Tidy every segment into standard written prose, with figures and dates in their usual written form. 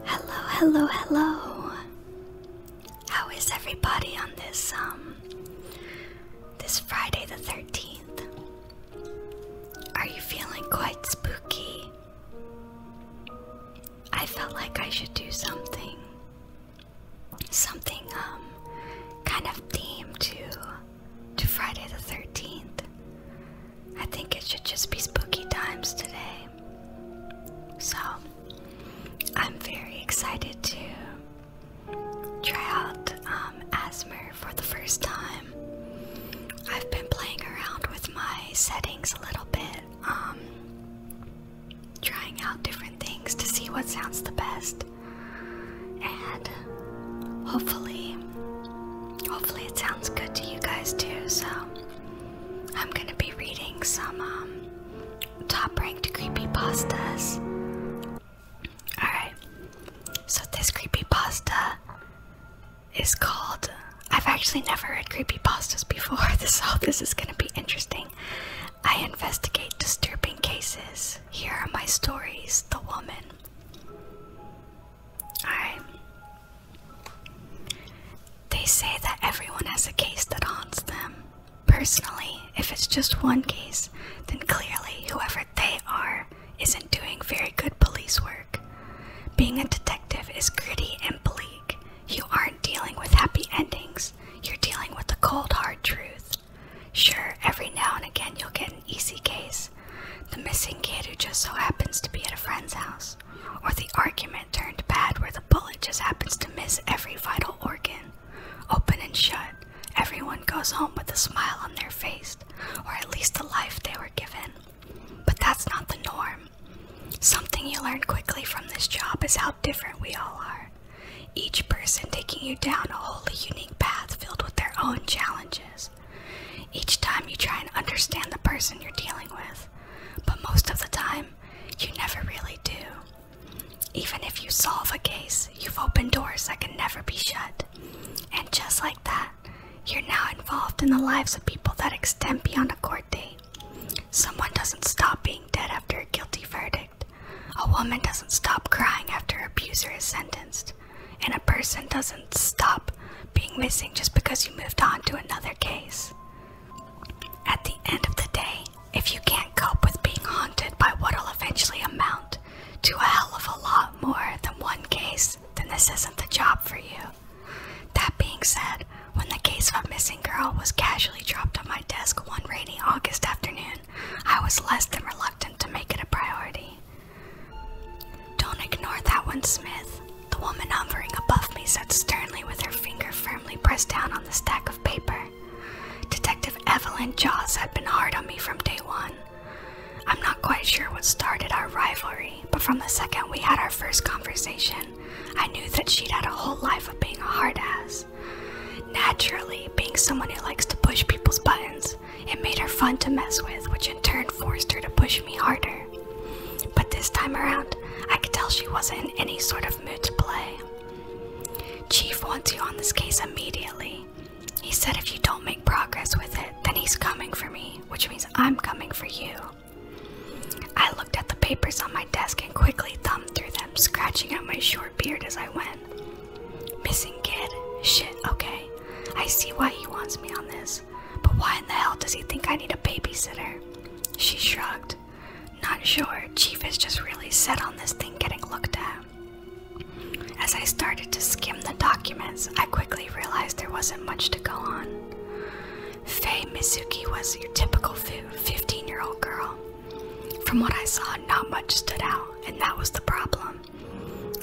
Hello. How is everybody on this Friday the 13th? Are you feeling quite spooky? I felt like I should do something kind of themed to Friday the 13th. I think it should just be spooky times today. So, I'm very excited to try out ASMR for the first time. I've been playing around with my settings a little bit, trying out different things to see what sounds the best, and hopefully it sounds good to you guys too. So I'm gonna be reading some top-ranked creepypastas. Alright, so this creepypasta is called, I've actually never read creepypastas before, so this is gonna be interesting. I investigate disturbing cases. Here are my stories, The Woman. Alright. They say that everyone has a case that haunts them. Personally, if it's just one case, then clearly whoever they are isn't doing very good police work. Being a detective is gritty and bleak. You aren't dealing with happy endings. You're dealing with the cold, hard truth. Sure, every now and again you'll get an easy case. The missing kid who just so happens to be at a friend's house. Or the argument turned bad where the bullet just happens to miss every vital organ. Open and shut, everyone goes home with a smile on their face, or at least the life they were given. But that's not the norm. Something you learn quickly from this job is how different we all are. Each person taking you down a wholly unique path filled with their own challenges. Each time you try and understand the person you're dealing with, but most of the time, you never really do. Even if you solve a case, you've opened doors that can never be shut. And just like that, you're now involved in the lives of people that extend beyond a court date. Someone doesn't stop being dead after a guilty verdict. A woman doesn't stop crying after her abuser is sentenced. And a person doesn't stop being missing just because you moved on to another case. At the end of the day, if you can't cope with being haunted by what'll eventually amount to a hell of a lot more than one case, then this isn't the job for you. That being said, when the case of a missing girl was casually dropped on my desk one rainy August afternoon, I was less than reluctant to make it a priority. Don't ignore that one, Smith. The woman hovering above me said sternly with her finger firmly pressed down on the stack of paper. Detective Evelyn Jaws had been hard on me from day one. I'm not quite sure what started our rivalry, but from the second we had our first conversation, I knew that she'd had a whole life of being a hard ass. Naturally, being someone who likes to push people's buttons, it made her fun to mess with, which in turn forced her to push me harder. But this time around, I could tell she wasn't in any sort of mood to play. Chief wants you on this case immediately. He said if you don't make progress with it, then he's coming for me, which means I'm coming for you. I looked at the papers on my desk and quickly thumbed through them, scratching at my short beard as I went. Missing kid? Shit, okay. I see why he wants me on this, but why in the hell does he think I need a babysitter? She shrugged. Not sure, Chief is just really set on this thing getting looked at. As I started to skim the documents, I quickly realized there wasn't much to go on. Faye Mizuki was your typical 15-year-old girl. From what I saw, not much stood out, and that was the problem.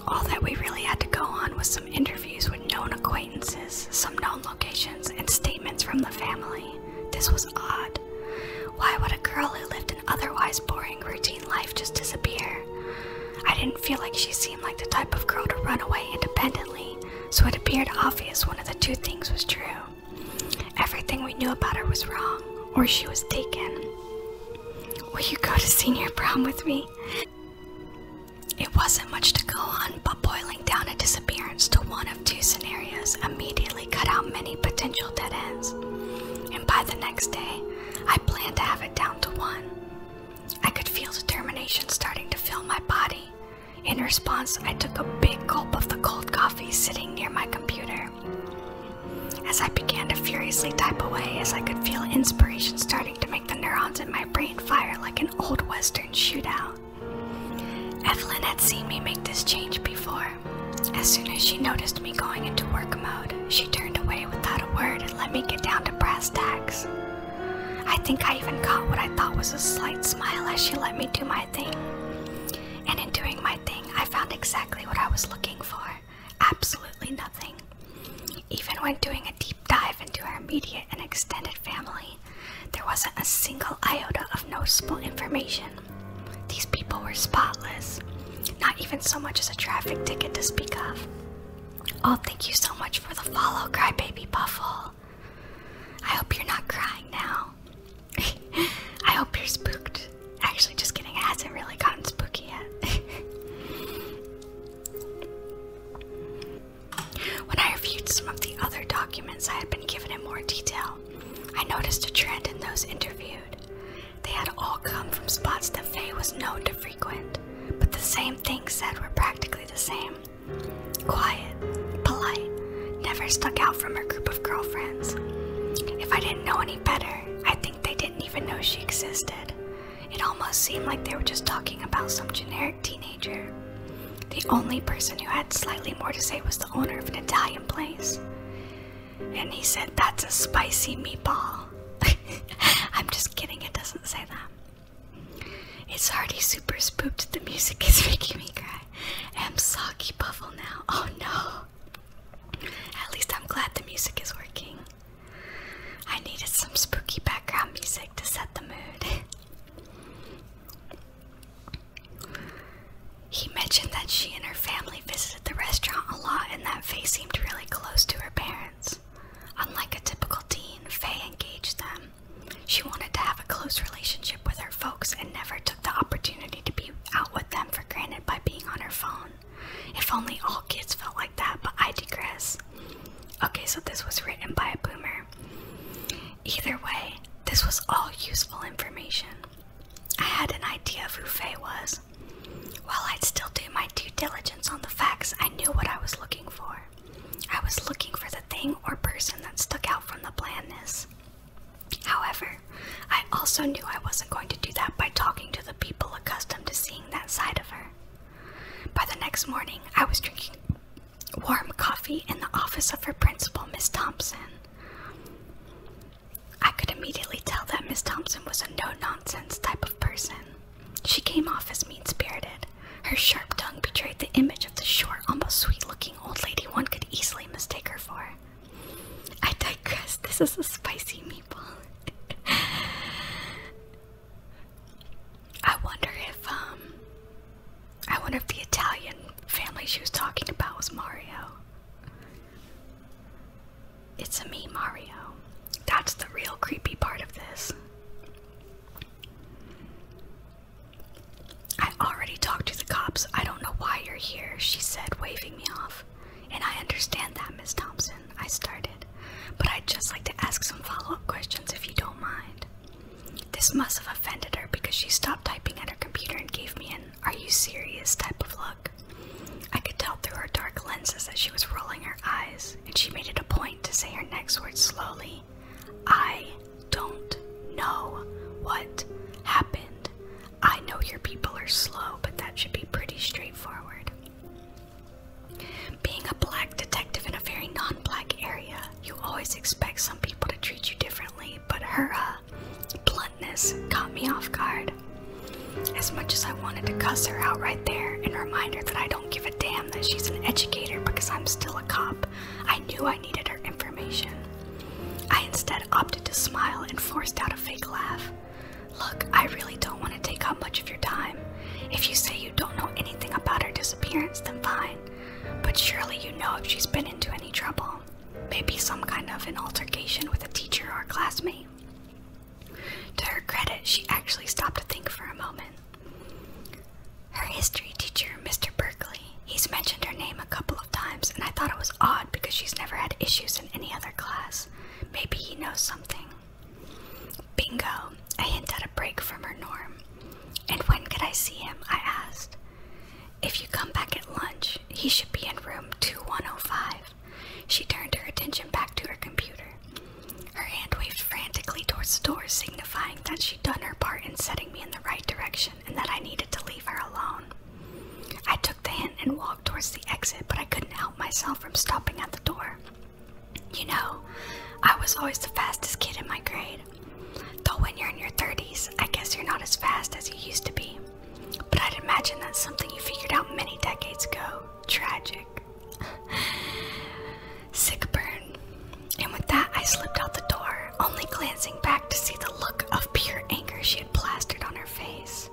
All that we really had to go on was some interviews with known acquaintances, some known locations, and statements from the family. This was odd. Why would a girl who lived an otherwise boring, routine life just disappear? I didn't feel like she seemed like the type of girl to run away independently, so it appeared obvious one of the two things was true. Everything we knew about her was wrong, or she was taken. Will you go to senior prom with me? It wasn't much to go on, but boiling down a disappearance to one of two scenarios immediately cut out many potential dead ends. And by the next day, I planned to have it down to one. I could feel determination starting to fill my body. In response, I took a big gulp of the cold coffee sitting near my computer. As I began to furiously type away, as I could feel inspiration starting to make the neurons in my brain fire like an old western shootout. Evelyn had seen me make this change before. As soon as she noticed me going into work mode, she turned away without a word and let me get down to brass tacks. I think I even caught what I thought was a slight smile as she let me do my thing. And in doing my thing, I found exactly what I was looking for. Absolutely nothing. Even when doing a deep dive into our immediate and extended family, there wasn't a single iota of noticeable information. These people were spotless. Not even so much as a traffic ticket to speak of. Oh, thank you so much for the follow, Crybaby Buffle. I hope you're not crying now. I hope you're spooked. Actually, just kidding, it hasn't really gotten spooky yet. When I reviewed some of the other documents I had been given in more detail, I noticed a trend in those interviewed. They had all come from spots that Faye was known to frequent, but the same things said were practically the same. Quiet, polite, never stuck out from her group of girlfriends. If I didn't know any better, I think they didn't even know she existed. It almost seemed like they were just talking about some generic teenager. The only person who had slightly more to say was the owner of an Italian place. And he said, "That's a spicy meatball." I'm just kidding, it doesn't say that. It's already super spooked, the music is making me cry. I'm soggy Buffle now, oh no. At least I'm glad the music is working. I needed some spooky background music to set the mood. He mentioned that she and her family visited the restaurant a lot and that Faye seemed really close to her parents. Unlike a typical teen, Faye engaged them. She wanted to have a close relationship with her folks and never took the opportunity to be out with them for granted by being on her phone. If only all kids felt like that, but I digress. Okay, so this was written by a boomer. Either way, this was all useful information. I had an idea of who Faye was. While I'd still do my due diligence on the facts, I knew what I was looking for. I was looking for the thing or person that stuck out from the blandness. However, I also knew I wasn't going to do that by talking to the people accustomed to seeing that side of her. By the next morning, I was drinking warm coffee in the office of her principal, Miss Thompson. I could immediately tell that Miss Thompson was a no-nonsense type of person. She came off as mean-spirited. Her sharp tongue betrayed the image of the short, almost sweet-looking old lady one could easily mistake her for. I digress. This is a spicy meatball. I wonder if the Italian family she was talking about was Mario. It's a me, Mario. That's the real creepy part of this. I already talked to the cops. I don't know why you're here, she said, waving me off. And I understand that, Miss Thompson, I started. But I'd just like to ask some follow-up questions if you don't mind. This must have offended her because she stopped typing at her computer and gave me an "are you serious" type of look. I could tell through her dark lenses that she was rolling her eyes, and she made it a point to say her next word slowly. I don't know what happened. I know your people are slow, but that should be pretty straightforward. Being a black detective in a very non-black area, you always expect some people to treat you differently, but her bluntness caught me off guard. As much as I wanted to cuss her out right there and remind her that I don't give a damn that she's an educator because I'm still a cop, I knew I needed her information. I instead opted to smile and forced out a fake laugh. Look, I really don't want to take up much of your time. If you say you don't know anything about her disappearance, then fine. But surely you know if she's been into any trouble. Maybe some kind of an altercation with a teacher or a classmate. To her credit, she actually stopped to think for a moment. Her history teacher, Mr. Berkeley, he's mentioned her name a couple of times, and I thought it was odd because she's never had issues in any other class. Maybe he knows something. Bingo, a hint at a break from her norm. And when could I see him? I asked. If you come back at lunch, he should be in room 2105. She turned her attention back to her computer. Her hand waved frantically towards the door, signifying that she'd done her part in setting me in the right direction and that I needed to leave her alone. I took the hint and walked towards the exit, but I couldn't help myself from stopping at the door. You know, I was always the fastest kid in my grade. Though when you're in your 30s, I guess you're not as fast as you used to be. But I'd imagine that's something you figured out many decades ago. Tragic. Sick burn. And with that, I slipped out the door, only glancing back to see the look of pure anger she had plastered on her face.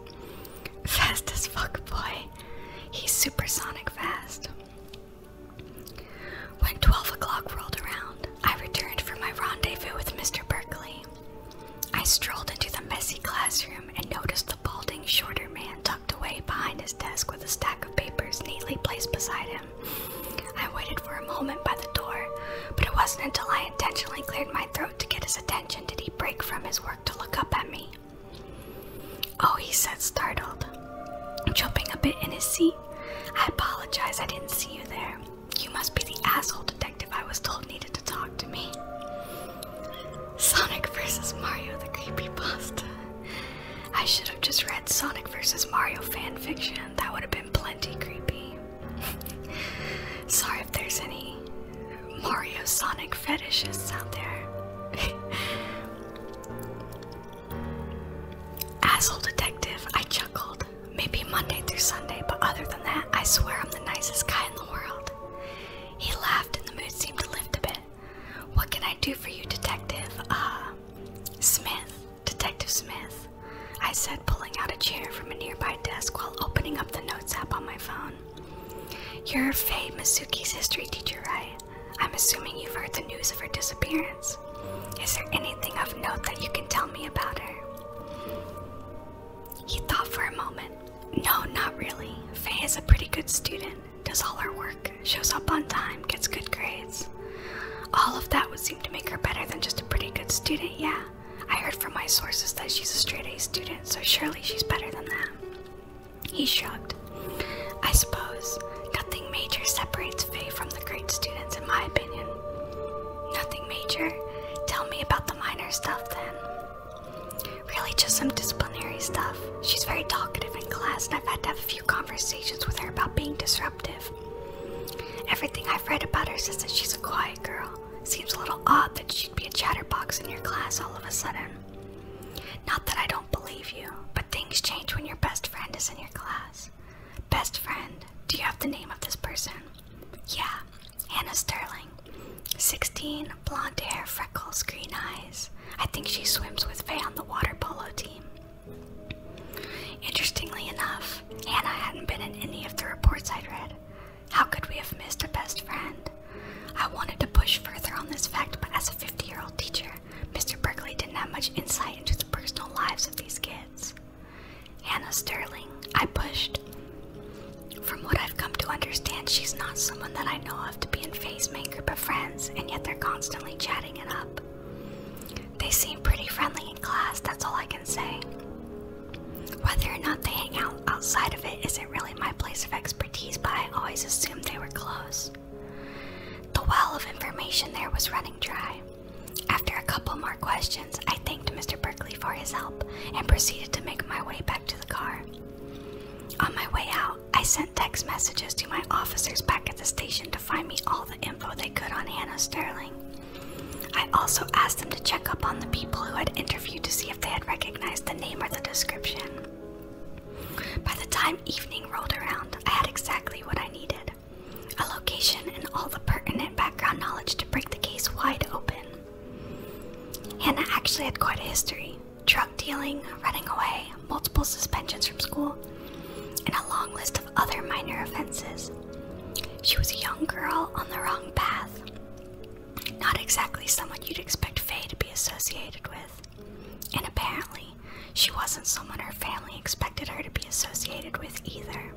Fast as fuck, boy. He's supersonic fast. When 12 o'clock rolled around, I returned for my rendezvous with Mr. Berkeley. I strolled into the messy classroom and noticed the balding, shorter man tucked away behind his desk with a stack of papers neatly placed beside him. I waited for a moment by the door, but it wasn't until I intentionally cleared my throat to get his attention did he break from his work to look up at me. "Oh," he said, startled, jumping a bit in his seat. "I apologize, I didn't see you there. You must be the asshole detective I was told needed to talk to me." Sonic vs. Mario, the Creepypasta. I should have just read Sonic vs. Mario fanfiction. That would have been plenty creepy. Sorry if there's any Mario Sonic fetishists out there. Asshole detective, I chuckled. Maybe Monday through Sunday, but other than that, I swear I'm the nicest guy in the world. He laughed and the mood seemed to lift a bit. "What can I do for you, Detective?" Smith, Detective Smith, I said, pulling out a chair from a nearby desk while opening up the notes app on my phone. "You're Faye Masuki's history teacher, right? I'm assuming you've heard the news of her disappearance. Is there anything of note that you can tell me about her?" He thought for a moment. "No, not really. Faye is a pretty good student, does all her work, shows up on time, gets good grades. All of that would seem to make her better than just a pretty good student, yeah. I heard from my sources that she's a straight-A student, so surely she's better than that." He shrugged. "I suppose nothing major separates Faye from the great students, in my opinion." "Nothing major? Tell me about the minor stuff, then." "Really just some disciplinary stuff. She's very talkative in class, and I've had to have a few conversations with her about being disruptive. Everything I've read about her says that she's a quiet girl. Seems a little odd that she'd be a chatterbox in your class all of a sudden. Not that I don't believe you, but things change when your best friend is in your class." "Best friend? Do you have the name of this person?" "Yeah, Hannah Sterling. 16, blonde hair, freckles, green eyes. I think she swims with Faye on the water polo team." Interestingly enough, Hannah hadn't been in any of the reports I'd read. How could we have missed a best friend? I wanted to push further on this fact, but as a 50-year-old teacher, Mr. Berkeley didn't have much insight into the personal lives of these kids. "Hannah Sterling," I pushed. "From what I've come to understand, she's not someone that I know of to be in Faye's main group of friends, and yet they're constantly chatting it up. They seem pretty friendly in class, that's all I can say. Whether or not they hang out outside of it isn't really my place of expertise, but I always assumed they were close." The well of information there was running dry. After a couple more questions, I thanked Mr. Berkeley for his help and proceeded to make my way back to the car. On my way out, I sent text messages to my officers back at the station to find me all the info they could on Hannah Sterling. I also asked them to check up on the people who had interviewed to see if they had recognized the name or the description. By the time evening rolled around, I had exactly what I needed. A location and all the pertinent background knowledge to break the case wide open. Hannah actually had quite a history. Drug dealing, running away, multiple suspensions from school, and a long list of other minor offenses. She was a young girl on the wrong path. Not exactly someone you'd expect Faye to be associated with. And apparently, she wasn't someone her family expected her to be associated with either.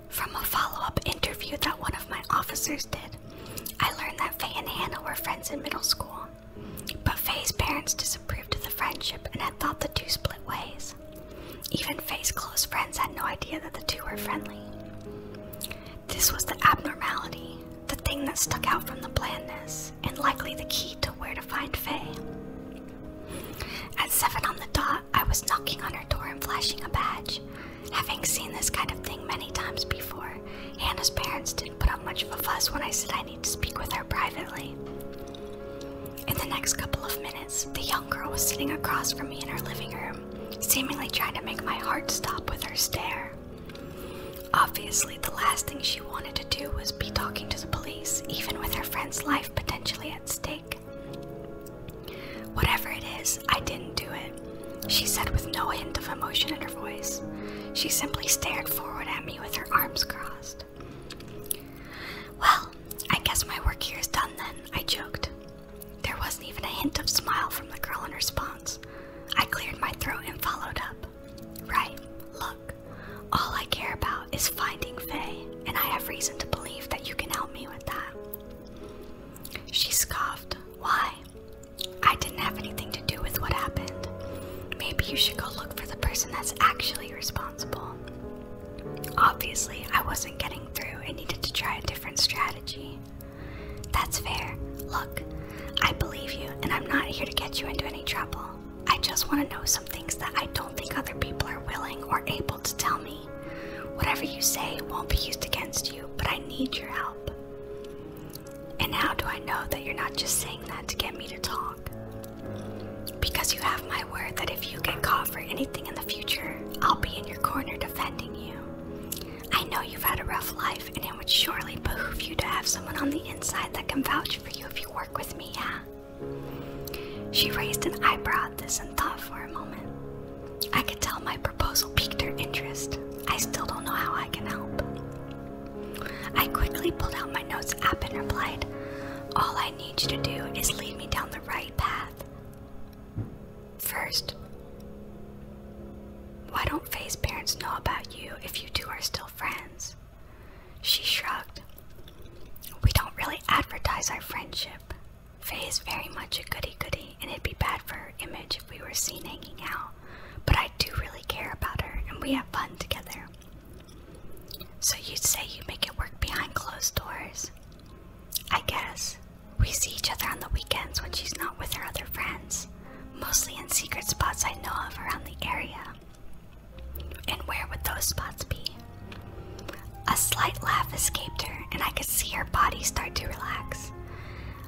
From a follow-up interview that one of my officers did, I learned that Faye and Hannah were friends in middle school. But Faye's parents disapproved of the friendship and had thought the two split ways. Even Faye's close friends had no idea that the two were were friendly. This was the abnormality, the thing that stuck out from the blandness, and likely the key to where to find Faye. At 7 on the dot, I was knocking on her door and flashing a badge. Having seen this kind of thing many times before, Hannah's parents didn't put up much of a fuss when I said I need to speak with her privately. In the next couple of minutes, the young girl was sitting across from me in her living room, seemingly trying to make my heart stop with her stare. Obviously, the last thing she wanted to do was be talking to the police, even with her friend's life potentially at stake. Whatever it is, I didn't do it, she said with no hint of emotion in her voice. She simply stared forward at me with her arms crossed. Well, I guess my work here is done then, I joked. There wasn't even a hint of smile from the girl in response. I cleared my throat and followed up. Right, look, all I care about is finding Faye, and I have reason to believe that you can help me with that. She scoffed. Why? I didn't have anything to do with what happened. Maybe you should go look for the person that's actually responsible. Obviously, I wasn't getting through and needed to try a different strategy. That's fair. Look, I believe you, and I'm not here to get you into any trouble. I just want to know some things that I don't think other people are willing or able to tell me. Whatever you say won't be used against you, but I need your help. And how do I know that you're not just saying that to get me to talk? Because you have my word that if you get caught for anything in the future, I'll be in your corner defending you. I know you've had a rough life, and it would surely behoove you to have someone on the inside that can vouch for you if you work with me, yeah? She raised an eyebrow at this and thought for a moment. I could tell my proposal piqued her interest. I still don't know how I can help. I quickly pulled out my notes app and replied, all I need you to do is lead me down the right path. First, why don't Faye's parents know about you if you two are still friends? She shrugged. We don't really advertise our friendship. Faye is very much a goody-goody, and it'd be bad for her image if we were seen hanging out. But I do really care about her, and we have fun together. So you'd say you make it work behind closed doors? I guess. We see each other on the weekends when she's not with her other friends, mostly in secret spots I know of around the area. And where would those spots be? A slight laugh escaped her, and I could see her body start to relax.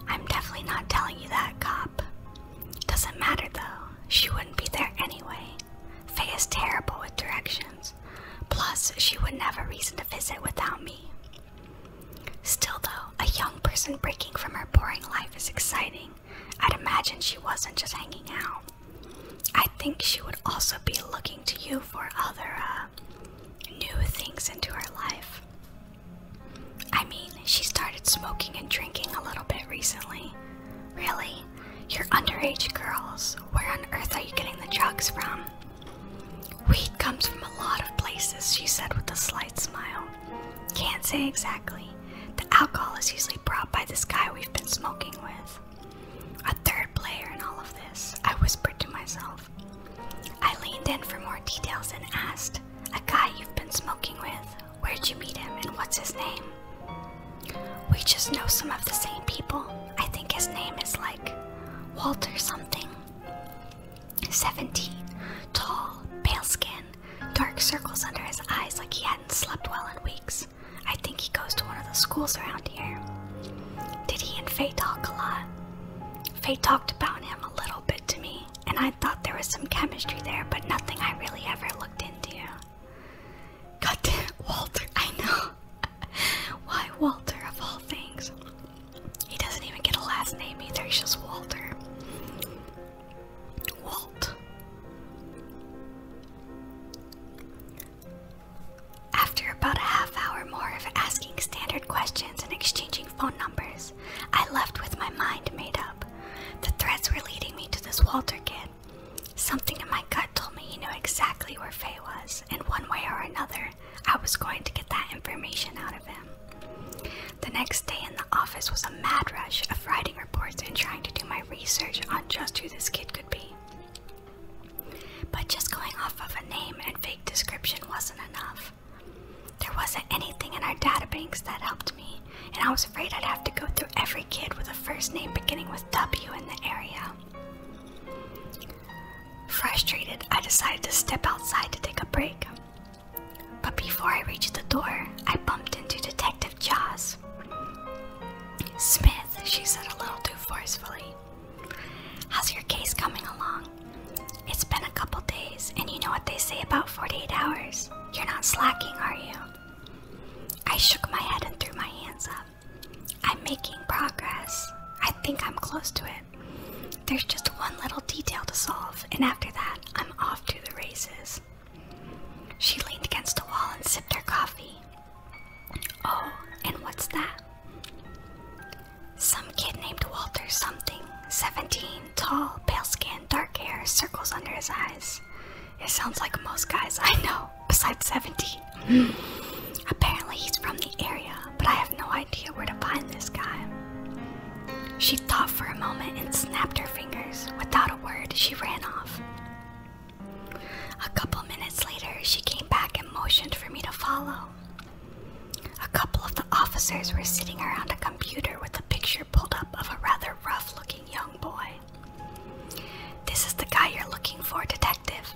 I'm definitely not telling you that, cop. Doesn't matter though, she wouldn't be there anyway. Faye is terrible with directions. Plus, she wouldn't have a reason to visit without me. Still though, a young person breaking from her boring life is exciting. I'd imagine she wasn't just hanging out. I think she would also be looking to you for other, new things into her life. I mean, she started smoking and drinking a little bit recently. Really? You're underage girls. Where on earth are you getting the drugs from? Weed comes from a lot of places, she said with a slight smile. Can't say exactly. The alcohol is usually brought by this guy we've been smoking with. A third player in all of this, I whispered to myself. I leaned in for more details and asked, a guy you've been smoking with, where'd you meet him and what's his name? We just know some of the same people. I think his name is like Walter something. 17, tall, pale skin, dark circles under his eyes like he hadn't slept well in weeks. I think he goes to one of the schools around here. Did he and Faye talk a lot? Faye talked about him a little bit to me, and I thought there was some chemistry there, but nothing I really ever looked into. Goddamn, Walter, I know. Why Walter of all things? He doesn't even get a last name either, he's just Walter. Walt. After about a half hour more of asking standard questions and exchanging phone numbers, I left with my mind made up. The threads were leading me to this Walter kid. Something in my gut told me he knew exactly where Faye was, and one way or another, I was going to get that information out of him. The next day in the office was a mad rush of writing reports and trying to do my research on just who this kid could be. But just going off of a name and vague description wasn't enough. Frustrated, I decided to step outside to take a break. But before I reached the door, I bumped into Detective Jaws. "Smith," she said a little too forcefully. "How's your case coming along? It's been a couple days, and you know what they say about 48 hours. You're not slacking, are you?" I shook my head and threw my hands up. "I'm making progress. I think I'm close to it. There's just one little detail to solve, and after that, I'm off to the races." She leaned against the wall and sipped her coffee. "Oh, and what's that?" "Some kid named Walter something, 17, tall, pale skin, dark hair, circles under his eyes. It sounds like most guys I know, besides 17. Apparently he's from the area, but I have no idea where to find this guy." She thought for a moment and snapped her fingers. Without a word, she ran off. A couple minutes later, she came back and motioned for me to follow. A couple of the officers were sitting around a computer with a picture pulled up of a rather rough-looking young boy. "This is the guy you're looking for, Detective,"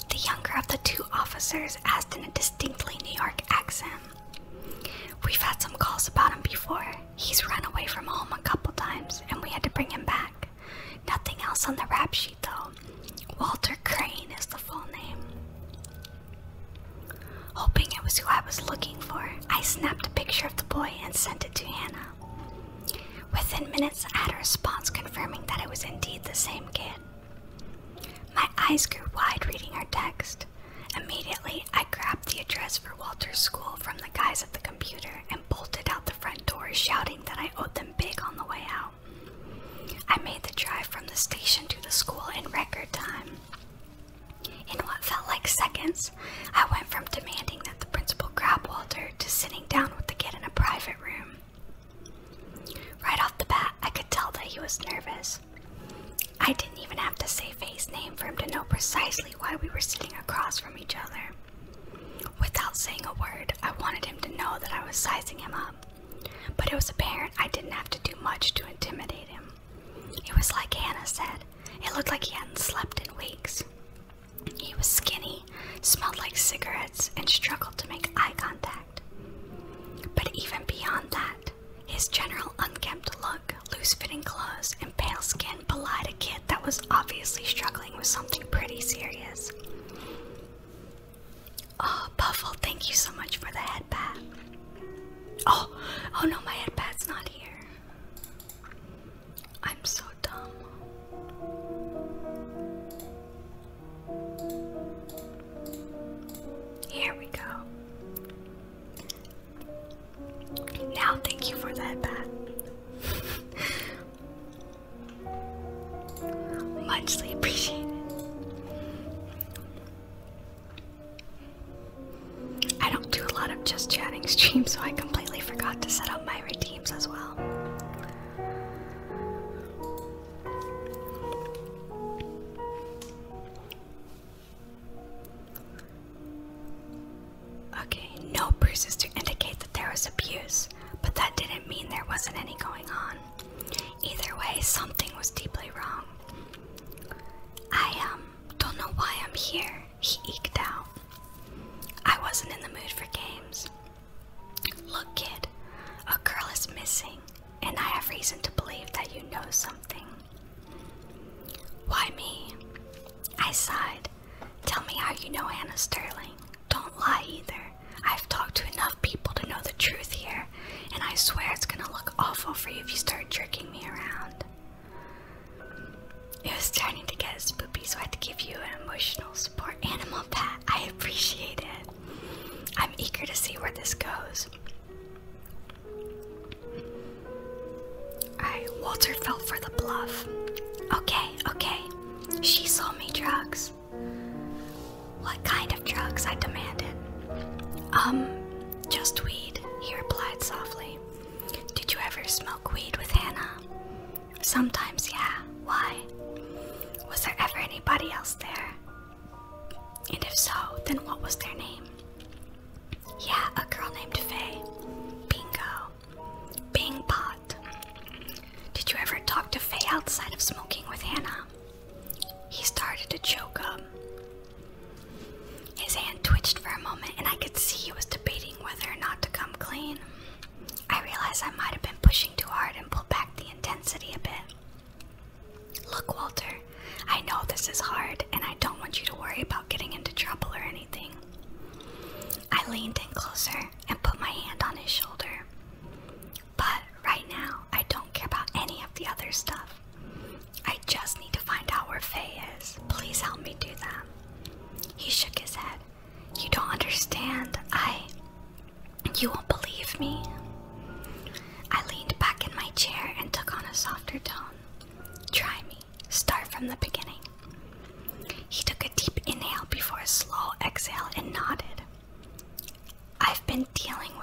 the younger of the two officers asked in a distinctly New York accent. "We've had some calls about him before. He's run away from home a couple times, and we had to bring him back. Nothing else on the rap sheet, though. Walter Crane is the full name." Hoping it was who I was looking for, I snapped a picture of the boy and sent it to Hannah. Within minutes, I had a response confirming that it was indeed the same kid. My eyes grew wide reading her text. Immediately, I grabbed the address for Walter's school from the guys at the computer and bolted out the front door, shouting that I owed them big on the way out. I made the drive from the station to the school in record time. In what felt like seconds, I went from demanding that the principal grab Walter to sitting down with the kid in a private room. Right off the bat, I could tell that he was nervous. I didn't even have to say Faye's name for him to know precisely why we were sitting across from each other. Without saying a word, I wanted him to know that I was sizing him up. But it was apparent I didn't have to do much to intimidate him. It was like Hannah said, it looked like he hadn't slept in weeks. He was skinny, smelled like cigarettes, and struggled to make eye contact. But even beyond that, his general unkempt look, loose-fitting clothes, and pale skin belied a kid that was obviously struggling with something pretty serious. "Oh, Puffle, thank you so much for the head pat." Oh no, my head pat's not here. I'm so dumb. Here we go. Now thank you for that pat. Muchly appreciated. I don't do a lot of just chatting streams, so I completely forgot to set up my redeems as well. Okay, no bruises to indicate that there was abuse, but that didn't mean there wasn't any going on. Either way, something was deeply wrong. I don't know why I'm here," he eked out. I wasn't in the mood for games. "Look, kid, a girl is missing, and I have reason to believe that you know something." "Why me?" I sighed. "Tell me how you know Hannah Sterling. Don't lie either. I've talked to enough people to know the truth here, and I swear it's gonna look awful for you if you start jerking me around." It was starting to get spoopy, so I had to give you an emotional support animal pat. I appreciate it. I'm eager to see where this goes. Alright, Walter fell for the bluff. Okay. She sold me drugs." "What kind of drugs?" I demanded. Just weed," he replied softly. "Did you ever smoke weed with Hannah?" "Sometimes, yeah. Why? Was there ever anybody else there?" "And if so, then what was their name?" "Yeah, a girl named Faye." "Bingo. Bing pot. Did you ever talk to Faye outside of smoking with Hannah?" He started to choke up.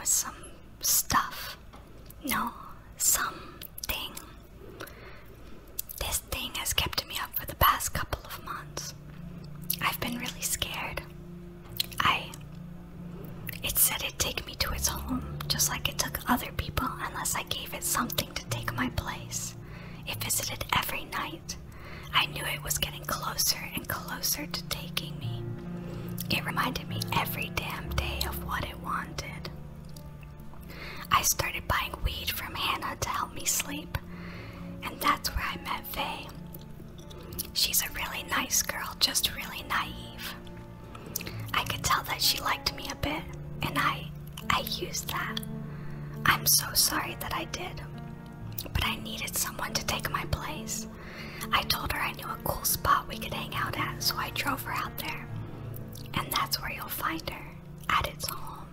some stuff. No, something. This thing has kept me up for the past couple of months. I've been really scared. It said it'd take me to its home, just like it took other people, unless I gave it something to take my place. It visited every night. I knew it was getting closer and closer to taking me. It reminded me every damn day of what it wanted. I started buying weed from Hannah to help me sleep, and that's where I met Faye. She's a really nice girl, just really naive. I could tell that she liked me a bit, and I used that. I'm so sorry that I did, but I needed someone to take my place. I told her I knew a cool spot we could hang out at, so I drove her out there. And that's where you'll find her, at its home.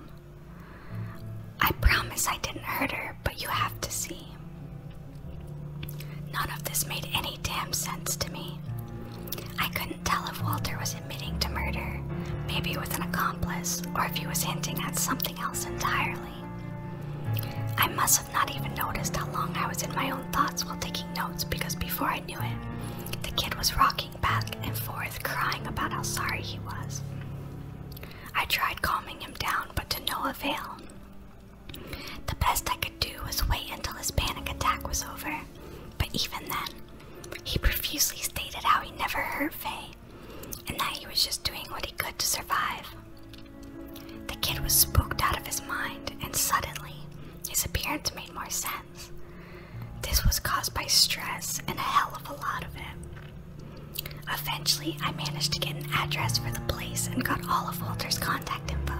I promise I didn't hurt her, but you have to see. None of this made any damn sense to me. I couldn't tell if Walter was admitting to murder, maybe with an accomplice, or if he was hinting at something else entirely. I must have not even noticed how long I was in my own thoughts while taking notes, because before I knew it, the kid was rocking back and forth, crying about how sorry he was. I tried calming him down, but to no avail. The best I could do was wait until his panic attack was over, but even then, he profusely stated how he never hurt Faye, and that he was just doing what he could to survive. The kid was spooked out of his mind, and suddenly, his appearance made more sense. This was caused by stress, and a hell of a lot of it. Eventually, I managed to get an address for the place and got all of Walter's contact info,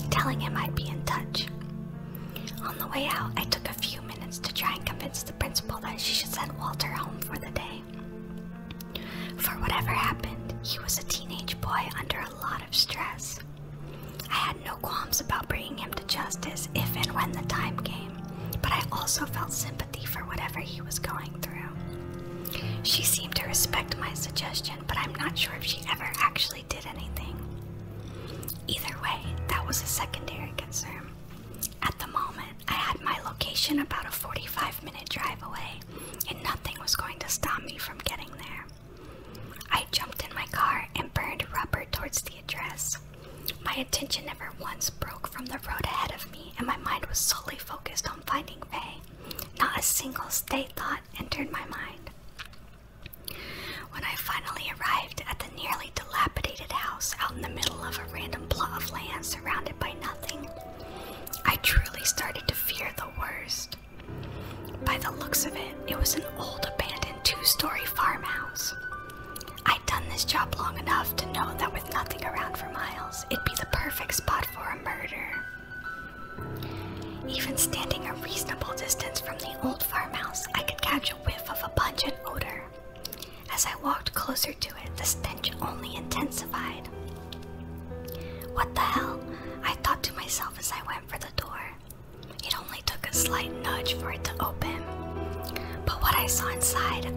telling him I'd be in touch. On the way out, I took a few minutes to try and convince the principal that she should send Walter home for the day. For whatever happened, he was a teenage boy under a lot of stress. I had no qualms about bringing him to justice if and when the time came, but I also felt sympathy for whatever he was going through. She seemed to respect my suggestion, but I'm not sure if she ever actually did anything. Either way, that was a secondary concern. At the moment, I had my location about a 45-minute drive away, and nothing was going to stop me from getting there. I jumped in my car and burned rubber towards the address. My attention never once broke from the road ahead of me, and my mind was solely focused on finding Faye. Not a single stray thought entered my mind. When I finally arrived at the nearly dilapidated house out in the middle of a random plot of land surrounded by nothing, I truly started to fear the worst. By the looks of it, it was an old abandoned 2-story farmhouse. I'd done this job long enough to know that with nothing around for miles, it'd be the perfect spot for a murder. Even standing a reasonable distance from the old farmhouse, I could catch a whiff of a pungent odor. As I walked closer to it, the stench only intensified. What the hell? I thought to myself as I went for the door. It only took a slight nudge for it to open. But what I saw inside,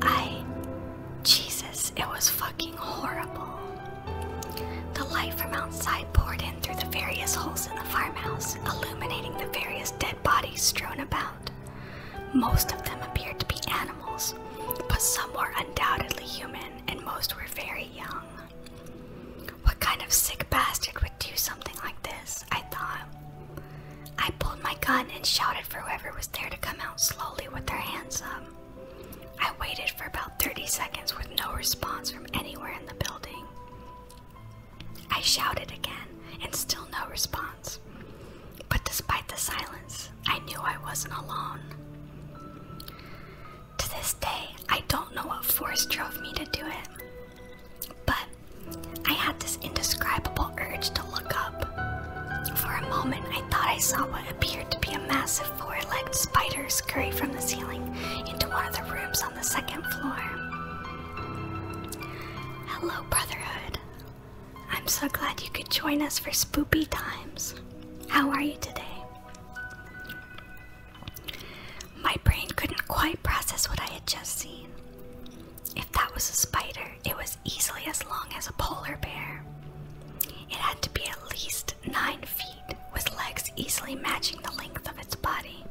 Jesus, it was fucking horrible. The light from outside poured in through the various holes in the farmhouse, illuminating the various dead bodies strewn about. Most of them appeared to be animals, but some were undoubtedly human, and most were very young. What kind of sick bastard would do something like this, I thought. I pulled my gun and shouted for whoever was there to come out slowly with their hands up. I waited for about 30 seconds with no response from anywhere in the building. I shouted again, and still no response. But despite the silence, I knew I wasn't alone. To this day, I don't know what force drove me to do it, but I had this indescribable urge to look up. For a moment, I thought I saw what appeared to be a massive 4-legged spider scurry from the ceiling into one of the rooms on the second floor. Hello, Brotherhood. I'm so glad you could join us for spoopy times. How are you today? My brain couldn't quite process what I had just seen. If that was a spider, it was easily as long as a polar bear. It had to be at least 9 feet, with legs easily matching the length of its body.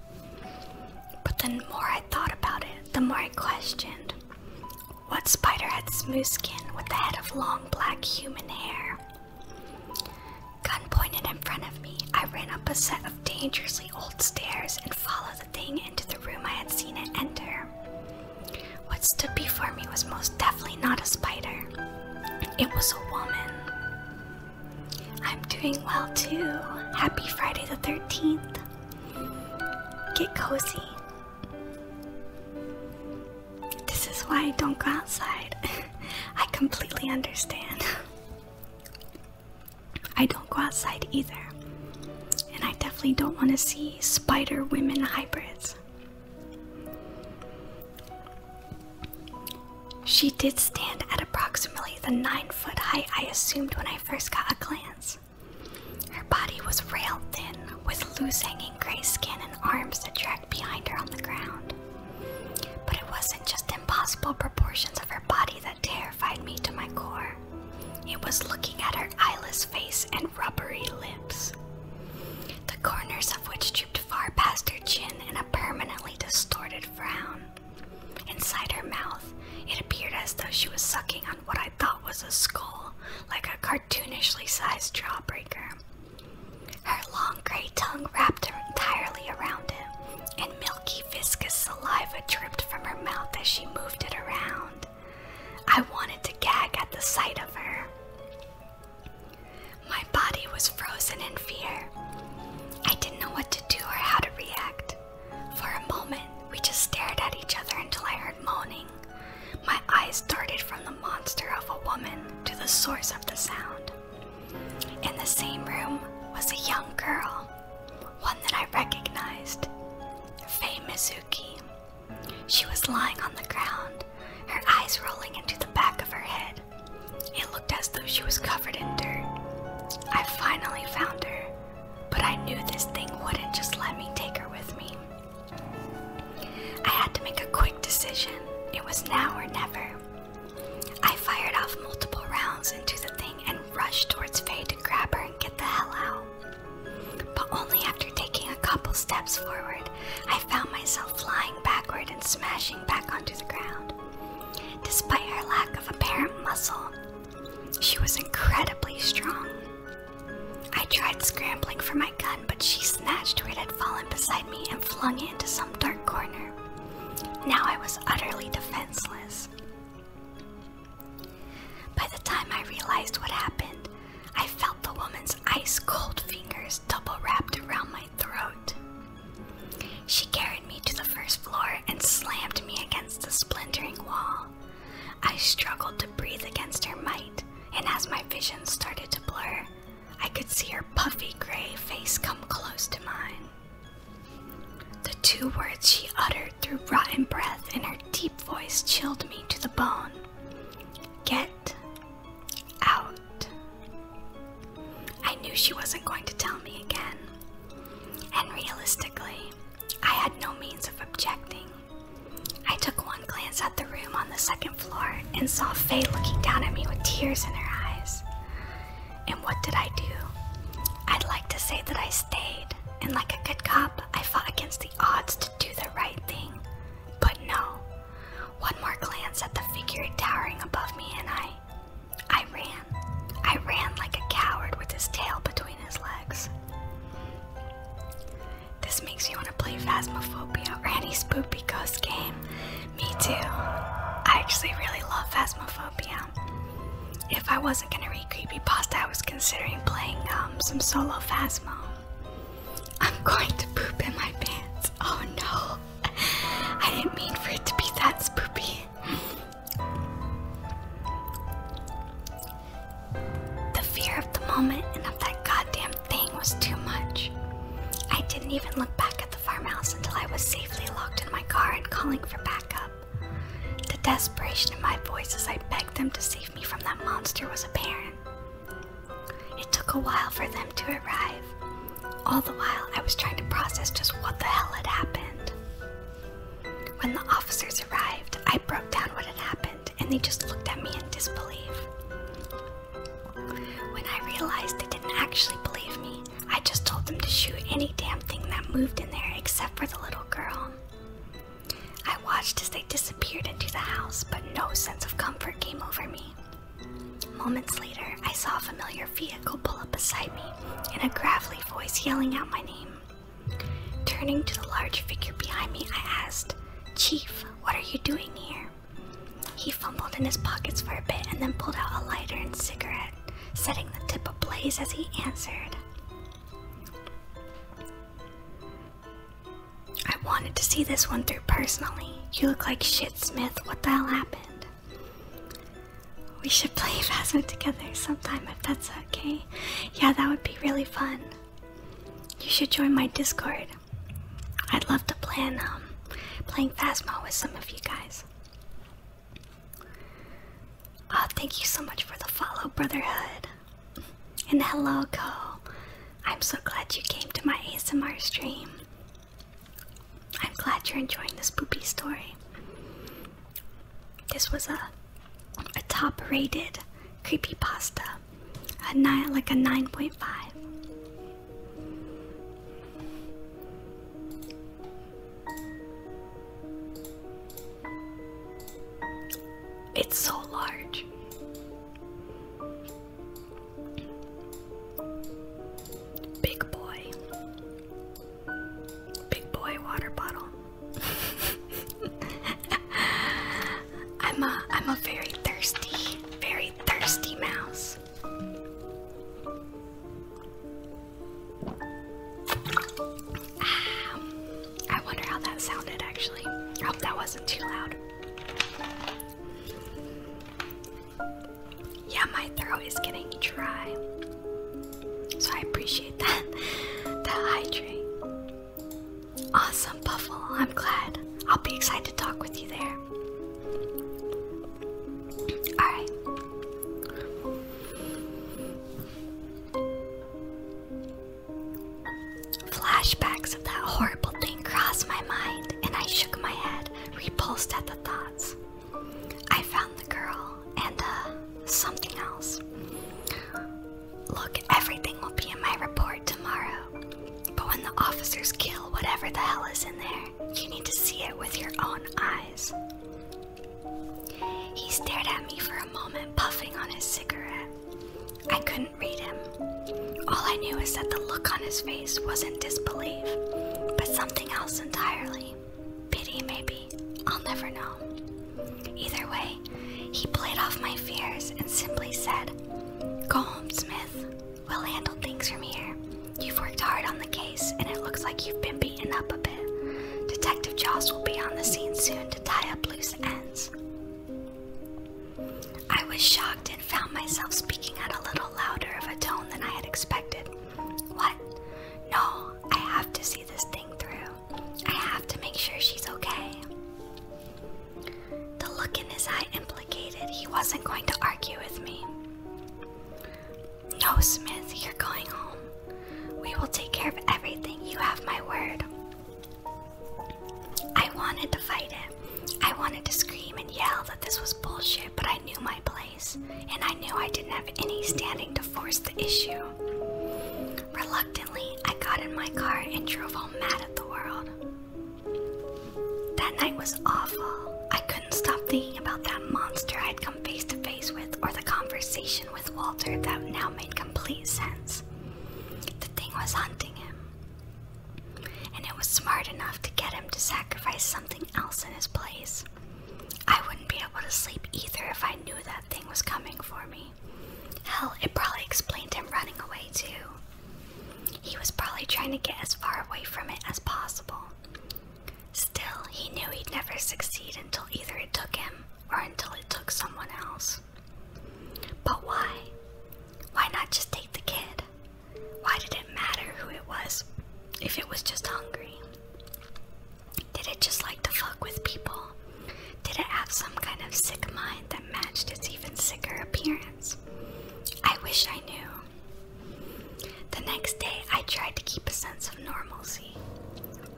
But the more I thought about it, the more I questioned. What spider had smooth skin with the head of long black human hair? Gun pointed in front of me, I ran up a set of dangerously old stairs and followed the thing into the room I had seen it enter. What stood before me was most definitely not a spider. It was a woman. I'm doing well too. Happy Friday the 13th. Get cozy. This is why I don't go outside. I completely understand. I don't go outside either. And I definitely don't want to see spider-women hybrids. She did stand at approximately the 9-foot height I assumed when I first got a glance. Her body was rail thin, with loose hanging gray skin and arms that dragged behind her on the ground. But it wasn't just impossible proportions of her body that terrified me to my core. It was looking at her eyeless face and rubbery lips, the corners of which drooped far past her chin in a permanently distorted frown. Inside her mouth, it appeared as though she was sucking on what I thought was a skull, like a cartoonishly sized jawbreaker. Her long gray tongue wrapped entirely around it, and milky viscous saliva dripped from her mouth as she moved it around. I wanted to gag at the sight of her. My body was frozen in fear. I didn't know what to do or how to react. For a moment, we just stared at each other until I heard moaning. My eyes darted from the monster of a woman to the source of the sound. In the same room was a young girl, one that I recognized, Faye Mizuki. She was lying on the ground, her eyes rolling into the back of her head. It looked as though she was covered in dirt. I finally found her, but I knew this thing wouldn't just let me take her with me. I had to make a quick decision. It was now or never. I fired off multiple rounds into the thing and rushed towards Faye to grab her and get the hell out. But only after taking a couple steps forward, I found myself flying backward and smashing back onto the ground. Despite her lack of apparent muscle, she was incredibly strong. I tried scrambling for my gun, but she snatched where it had fallen beside me and flung it into some dark corner. Now I was utterly defenseless. By the time I realized what happened, I felt the woman's ice-cold fingers double-wrapped around my throat. She carried me to the first floor and slammed me against the splintering wall. I struggled to breathe against her might, and as my vision started to blur, I could see her puffy gray face come close to mine. The two words she uttered through rotten breath and her deep voice chilled me to the bone. Get out. I knew she wasn't going to tell me again. And realistically, I had no means of objecting. I took one glance at the room on the second floor and saw Faye looking down at me with tears in her eyes. And what did I do? I'd like to say that I stayed, and like a good cop, I fought against the odds to do the right thing. But no. One more glance at the figure towering above me and I ran. I ran like a coward with his tail between his legs. This makes me want to play Phasmophobia or any spooky ghost game. Me too. I actually really love Phasmophobia. If I wasn't gonna read Creepypasta, I was considering playing some solo Phasmo. I'm going to poop in my pants. Oh no. I didn't mean for it to be that spoopy. The fear of the moment and of that goddamn thing was too much. I didn't even look back at the farmhouse until I was safely locked in my car and calling for backup. The desperation in my voice as I begged them to save me from that monster was apparent. It took a while for them to arrive. All the while, I was trying to process just what the hell had happened. When the officers arrived, I broke down what had happened, and they just looked at me in disbelief. When I realized they didn't actually believe me, I just told them to shoot any damn thing that moved in there except for the little girl. I watched as they disappeared into the house, but no sense of comfort came over me. Moments later, I saw a familiar vehicle pull up beside me, and a gravelly voice yelling out my name. Turning to the large figure behind me, I asked, "Chief, what are you doing here?" He fumbled in his pockets for a bit and then pulled out a lighter and cigarette, setting the tip ablaze as he answered. "I wanted to see this one through personally. You look like shit, Smith. What the hell happened?" "We should play Phasmo together sometime if that's okay. Yeah, that would be really fun. You should join my Discord. I'd love to plan playing Phasmo with some of you guys." Thank you so much for the follow, Brotherhood. And hello, Ko. I'm so glad you came to my ASMR stream. I'm glad you're enjoying this poopy story. This was a top-rated creepypasta, like a 9.5. It's so large. Big boy. Big boy water bottle. I'm a very thirsty mouse. I wonder how that sounded actually. I hope that wasn't too loud. Yeah, my throat is getting dry, so I appreciate that. Hydrate. Awesome, Puffle. I'm glad. I'll be excited to talk with you there. Alright. Flashbacks of that horrible thing crossed my mind, and I shook my head, repulsed at the thoughts. I found the girl and something else. Look, everything will be in my report tomorrow. But when the officers kill whatever the hell is in there, you need to see it with your own eyes. He stared at me for a moment, puffing on his cigarette. I couldn't read him. All I knew is that the look on his face wasn't disbelief, but something else entirely. Pity, maybe. I'll never know. Either way, he played off my fears and simply said, "Go home, Smith. We'll handle things from here. You've worked hard on the case, and it looks like you've been beaten up a bit. Detective Joss will be on the scene soon to tie up loose ends." I was shocked and found myself speaking at a little louder of a tone than I had expected. "What? No, I have to see this thing through. I have to make sure she's okay." The look in his eye implicated he wasn't going to argue with me. "No, Smith, you're going home. We will take care of everything. You have my word." I wanted to fight it. I wanted to scream and yell that this was bullshit, but I knew my place, and I knew I didn't have any standing to force the issue. Reluctantly, I got in my car and drove home mad at the world. That night was awful. I couldn't stop thinking about that monster I'd come face to face with, or the conversation with Walter that now made complete sense. The thing was hunting him, and it was smart enough to get him to sacrifice something else in his place. I wouldn't be able to sleep either if I knew that thing was coming for me. Hell, it probably explained him running away too. He was probably trying to get as far away from it as possible. Still, he knew he'd never succeed until either it took him or until it took someone else. But why? Why not just take the kid? Why did it matter who it was if it was just hungry? Did it just like to fuck with people? Did it have some kind of sick mind that matched its even sicker appearance? I wish I knew. The next day, I tried to keep a sense of normalcy.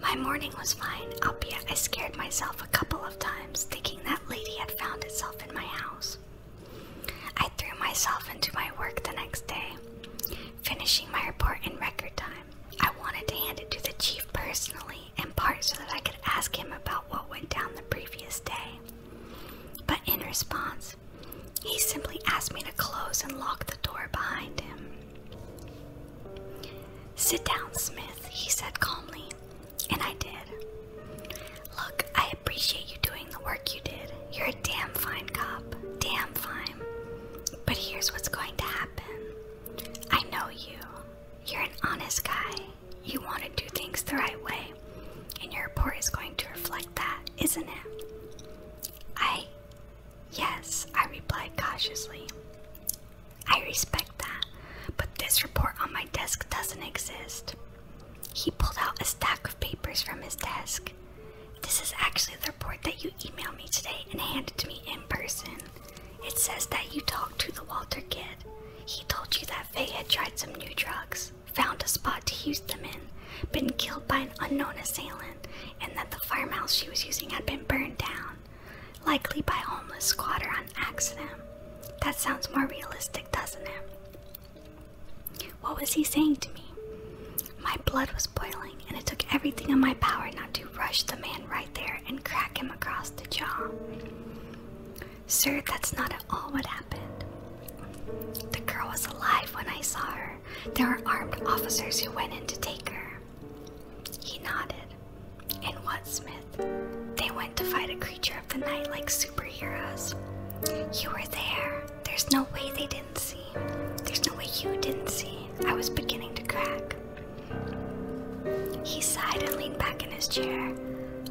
My morning was fine, albeit I scared myself a couple of times, thinking that lady had found itself in my house. I threw myself into my work the next day, finishing my report in record time. I wanted to hand so that I could ask him about what went down the previous day. But in response, he simply asked me to close and lock the door behind him. "Sit down, Smith," he said calmly, and I did. "Look, I appreciate you doing the work you did. You're a damn fine cop, damn fine. But here's what's going to happen. I know you. You're an honest guy. You want to do things the right way, and your report is going to reflect that, isn't it?" Yes, I replied cautiously. "I respect that, but this report on my desk doesn't exist." He pulled out a stack of papers from his desk. "This is actually the report that you emailed me today and handed to me in person. It says that you talked to the Walter kid. He told you that Faye had tried some new drugs, found a spot to use them in, been killed by an unknown assailant, and that the farmhouse she was using had been burned down, likely by a homeless squatter on accident. That sounds more realistic, doesn't it?" What was he saying to me? My blood was boiling, and it took everything in my power not to rush the man right there and crack him across the jaw. "Sir, that's not at all what happened. The girl was alive when I saw her. There were armed officers who went in to take her." He nodded. "And what, Smith? They went to fight a creature of the night like superheroes. You were there. There's no way they didn't see. There's no way you didn't see." I was beginning to crack. He sighed and leaned back in his chair.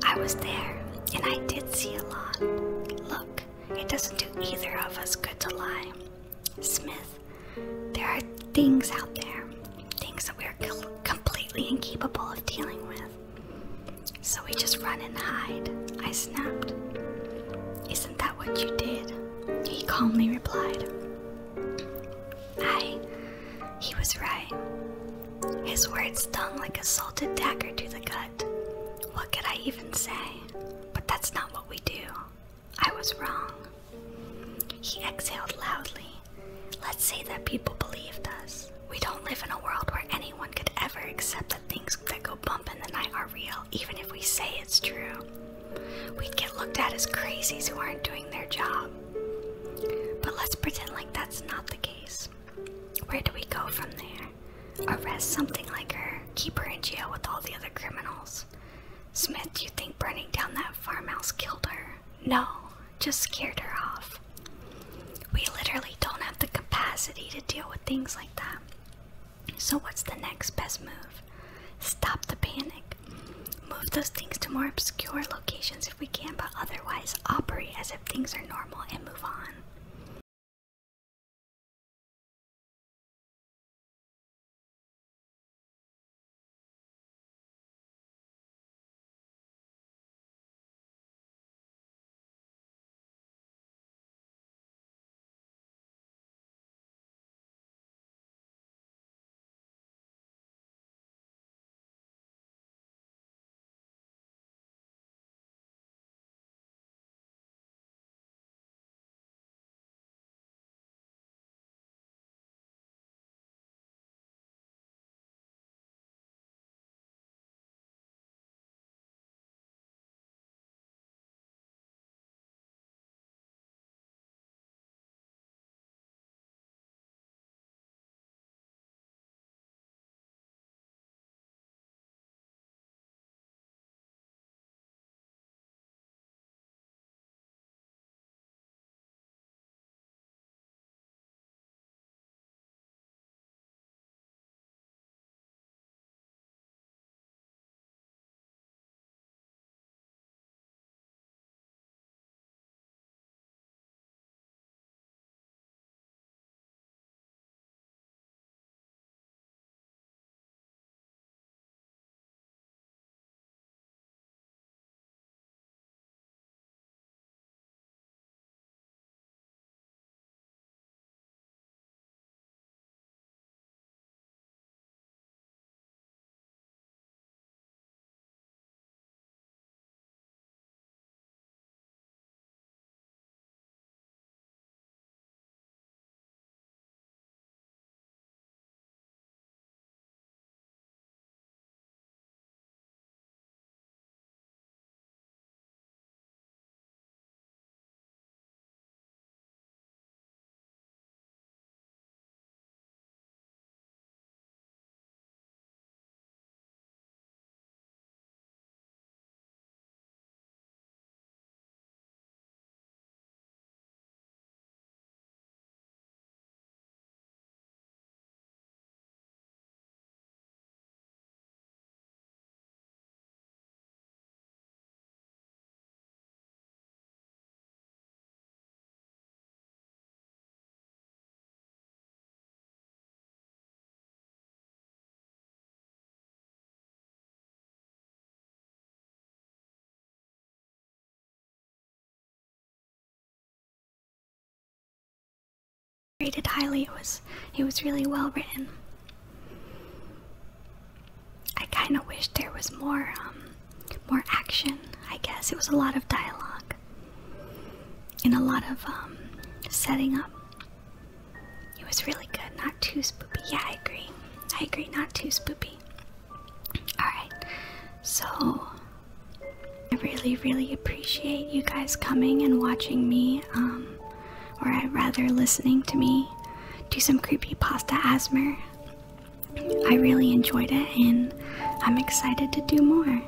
"I was there, and I did see a lot. Look, it doesn't do either of us good to lie. Smith, there are things out there, things that we are completely incapable of dealing with. So we just run and hide," I snapped. "Isn't that what you did?" He calmly replied. He was right. His words stung like a salted dagger to the gut. What could I even say? But that's not what we do. I was wrong. He exhaled loudly. "Let's say that people believed us. We don't live in a world where anyone could ever accept that things that go bump in the night are real, even if we say it's true. We'd get looked at as crazies who aren't doing their job. But let's pretend like that's not the case. Where do we go from there? Arrest something like her, keep her in jail with all the other criminals. Smith, do you think burning down that farmhouse killed her? No, just scared her off. We literally don't have the capacity to deal with things like that. So what's the next best move? Stop the panic. Move those things to more obscure locations if we can, but otherwise operate as if things are normal and move on." rated highly. It was really well written. I kind of wish there was more action. I guess it was a lot of dialogue and a lot of setting up. It was really good, not too spoopy. Yeah, I agree, not too spoopy. Alright, so I really appreciate you guys coming and watching me, or rather listening to me do some creepypasta ASMR. I really enjoyed it and I'm excited to do more.